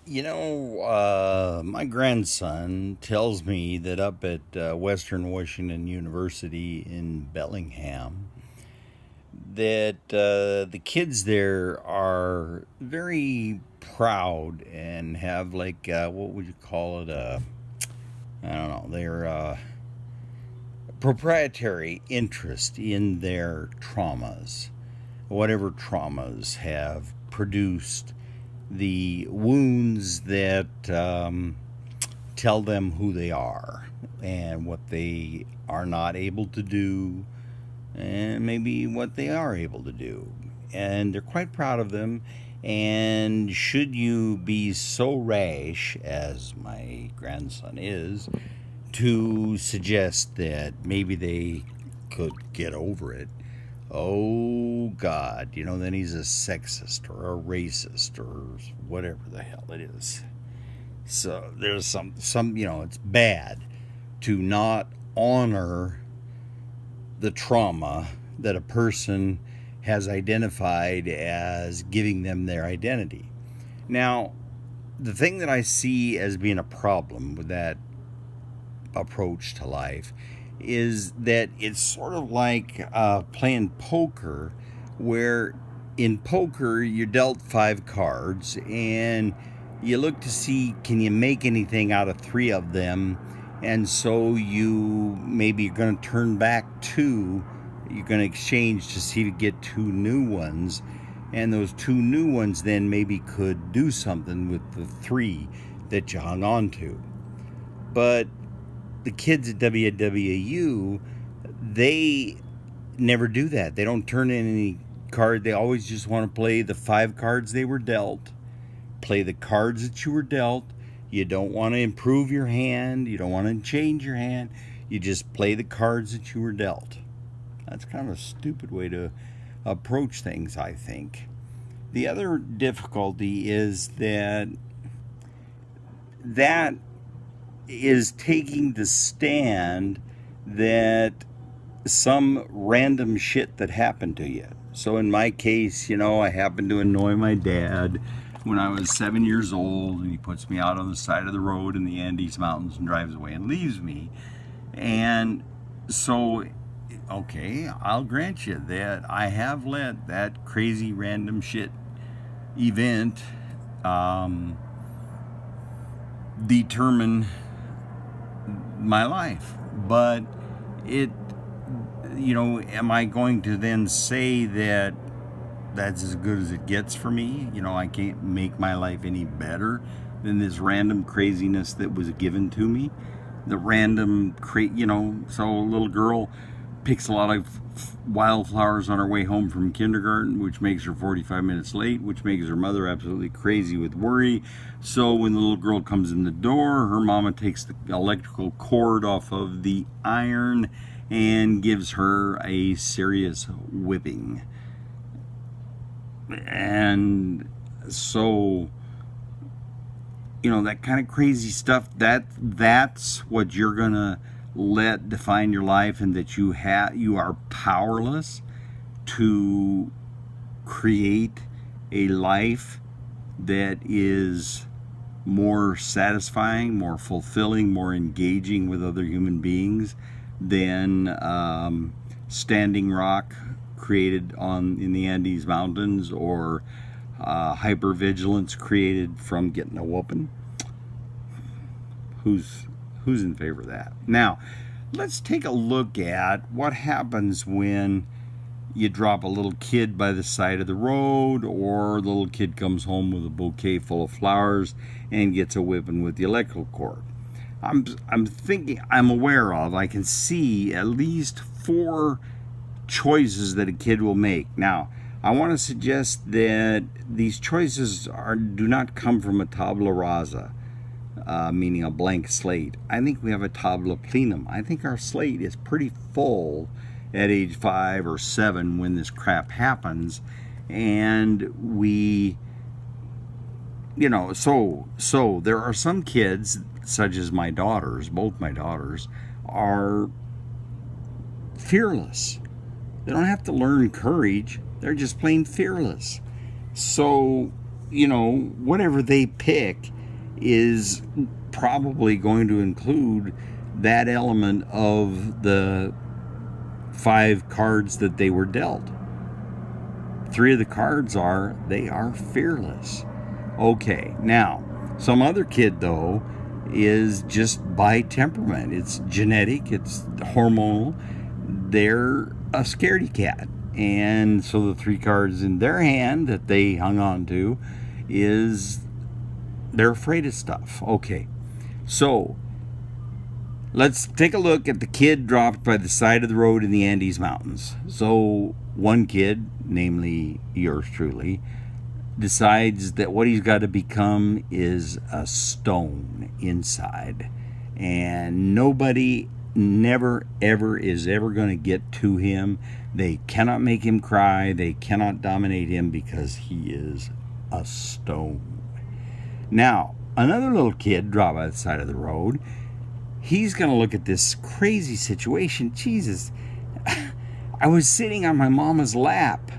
My grandson tells me that up at Western Washington University in Bellingham, that the kids there are very proud and have like what would you call it? I don't know. They're proprietary interest in their traumas, whatever traumas have produced the wounds that tell them who they are and what they are not able to do, and maybe what they are able to do. And they're quite proud of them. And should you be so rash, as my grandson is, to suggest that maybe they could get over it, oh God, then he's a sexist or a racist or whatever the hell it is. So there's some it's bad to not honor the trauma that a person has identified as giving them their identity. Now, the thing that I see as being a problem with that approach to life is that it's sort of like playing poker, where in poker you're dealt five cards and you look to see can you make anything out of three of them, and so you maybe you're going to turn back two, you're going to exchange to see to get two new ones, and those two new ones then maybe could do something with the three that you hung on to. But the kids at WWU, they never do that. They don't turn in any card. They always just want to play the five cards they were dealt, play the cards that you were dealt. You don't want to improve your hand. You don't want to change your hand. You just play the cards that you were dealt. That's kind of a stupid way to approach things, I think. The other difficulty is that is taking the stand that some random shit that happened to you. So in my case, I happened to annoy my dad when I was 7 years old, and he puts me out on the side of the road in the Andes Mountains and drives away and leaves me. And so, okay, I'll grant you that I have let that crazy random shit event determine my life. But it, am I going to then say that that's as good as it gets for me? I can't make my life any better than this random craziness that was given to me. The random, so a little girl picks a lot of wildflowers on her way home from kindergarten, which makes her 45 minutes late, which makes her mother absolutely crazy with worry. So when the little girl comes in the door, her mama takes the electrical cord off of the iron and gives her a serious whipping. And so, that kind of crazy stuff, that's what you're gonna let define your life, and that you are powerless to create a life that is more satisfying, more fulfilling, more engaging with other human beings than Standing Rock created in the Andes Mountains, or hypervigilance created from getting a whooping. Who's in favor of that? Now, let's take a look at what happens when you drop a little kid by the side of the road, or the little kid comes home with a bouquet full of flowers and gets a whipping with the electrical cord. I'm aware of, I can see at least four choices that a kid will make. Now, I want to suggest that these choices do not come from a tabula rasa, meaning a blank slate. I think we have a tabula plenum. I think our slate is pretty full at age 5 or 7 when this crap happens, and we, so there are some kids, such as my daughters, both my daughters, are fearless. They don't have to learn courage. They're just plain fearless. So, whatever they pick is probably going to include that element of the 5 cards that they were dealt. 3 of the cards they are fearless. Okay, now, some other kid, though, is just by temperament. It's genetic, it's hormonal. They're a scaredy cat. And so the 3 cards in their hand that they hung on to is they're afraid of stuff. Okay, so let's take a look at the kid dropped by the side of the road in the Andes Mountains. So one kid, namely yours truly, decides that what he's got to become is a stone inside. And nobody never ever is ever going to get to him. They cannot make him cry. They cannot dominate him because he is a stone. Now, another little kid dropped by the side of the road. He's going to look at this crazy situation. Jesus, I was sitting on my mama's lap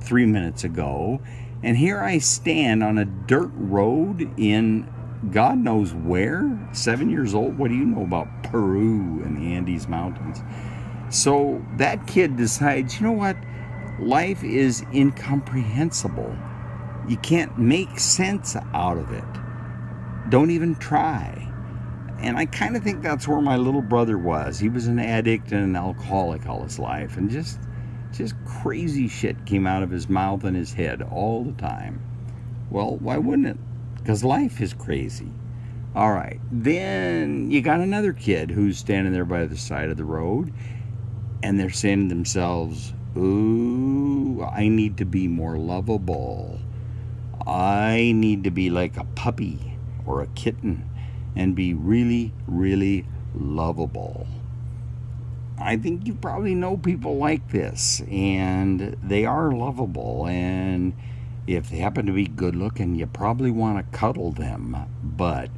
3 minutes ago, and here I stand on a dirt road in God knows where, 7 years old. What do you know about Peru and the Andes Mountains? So that kid decides, you know what? Life is incomprehensible. You can't make sense out of it. Don't even try. And I kind of think that's where my little brother was. He was an addict and an alcoholic all his life, and just crazy shit came out of his mouth and his head all the time. Well, why wouldn't it? Because life is crazy. All right, then you got another kid who's standing there by the side of the road, and they're saying to themselves, ooh, I need to be more lovable. I need to be like a puppy or a kitten and be really, really lovable. I think you probably know people like this, and they are lovable, and if they happen to be good looking, you probably want to cuddle them, but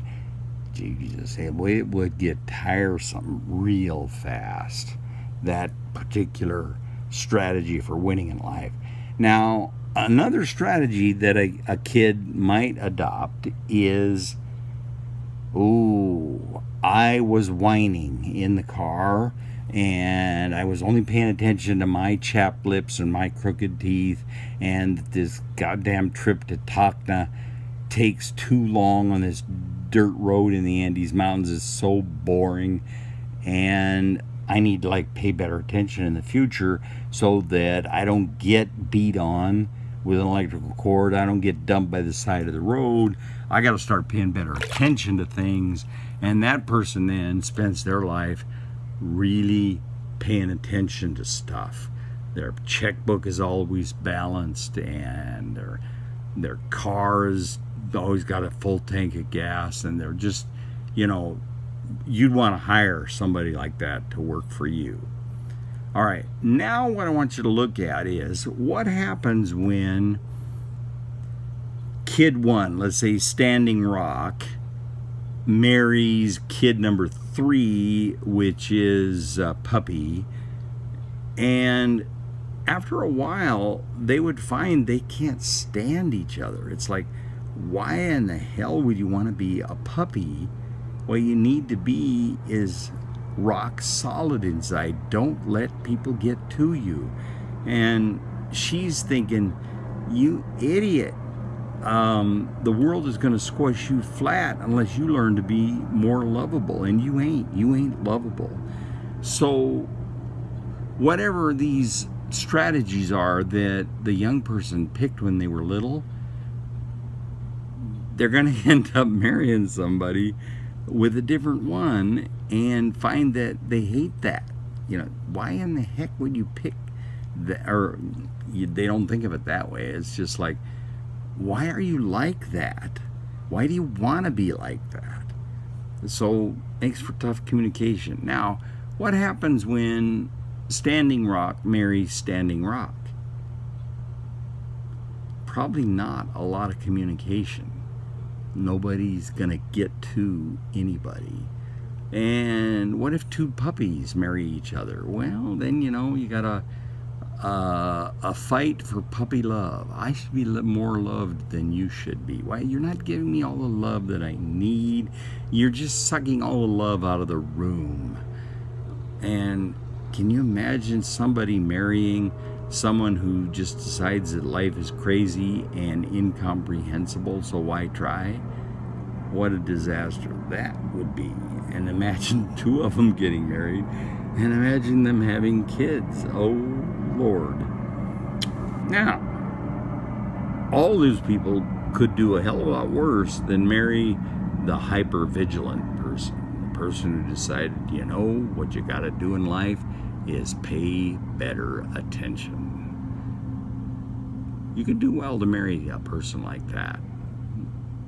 Jesus, it would get tiresome real fast, that particular strategy for winning in life. Now, another strategy that a kid might adopt is, ooh, I was whining in the car, and I was only paying attention to my chapped lips and my crooked teeth, and this goddamn trip to Tacna takes too long on this dirt road in the Andes Mountains. Is so boring, and I need to pay better attention in the future so that I don't get beat on with an electrical cord. I don't get dumped by the side of the road. I got to start paying better attention to things, and that person then spends their life really paying attention to stuff. Their checkbook is always balanced, and their car has always got a full tank of gas, and they're just, you'd want to hire somebody like that to work for you. All right, now what I want you to look at is what happens when kid 1, let's say Standing Rock, marries kid number 3, which is Puppy, and after a while they would find they can't stand each other. It's like, why in the hell would you want to be a puppy? What you need to be is rock solid inside. Don't let people get to you. And she's thinking, you idiot, the world is going to squish you flat unless you learn to be more lovable, and you ain't lovable. So whatever these strategies are that the young person picked when they were little, they're going to end up marrying somebody with a different one and find that they hate that. Why in the heck would you pick that? Or they don't think of it that way. It's just like, why are you like that? Why do you want to be like that? So makes for tough communication. Now, what happens when Standing Rock marries Standing Rock? Probably not a lot of communication. Nobody's gonna get to anybody. And what if 2 puppies marry each other? Well, then you got a fight for puppy love. I should be more loved than you should be. Why? You're not giving me all the love that I need. You're just sucking all the love out of the room. And can you imagine somebody marrying someone who just decides that life is crazy and incomprehensible, so why try? What a disaster that would be. And imagine two of them getting married, and imagine them having kids. Oh, Lord. Now, all those people could do a hell of a lot worse than marry the hyper-vigilant person. The person who decided, you know, what you got to do in life is pay better attention. You could do well to marry a person like that.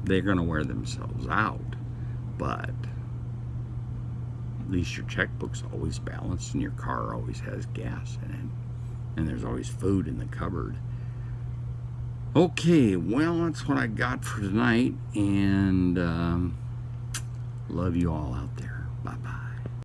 They're going to wear themselves out, but at least your checkbook's always balanced and your car always has gas in it, and there's always food in the cupboard. Okay, well, that's what I got for tonight, and love you all out there. Bye-bye.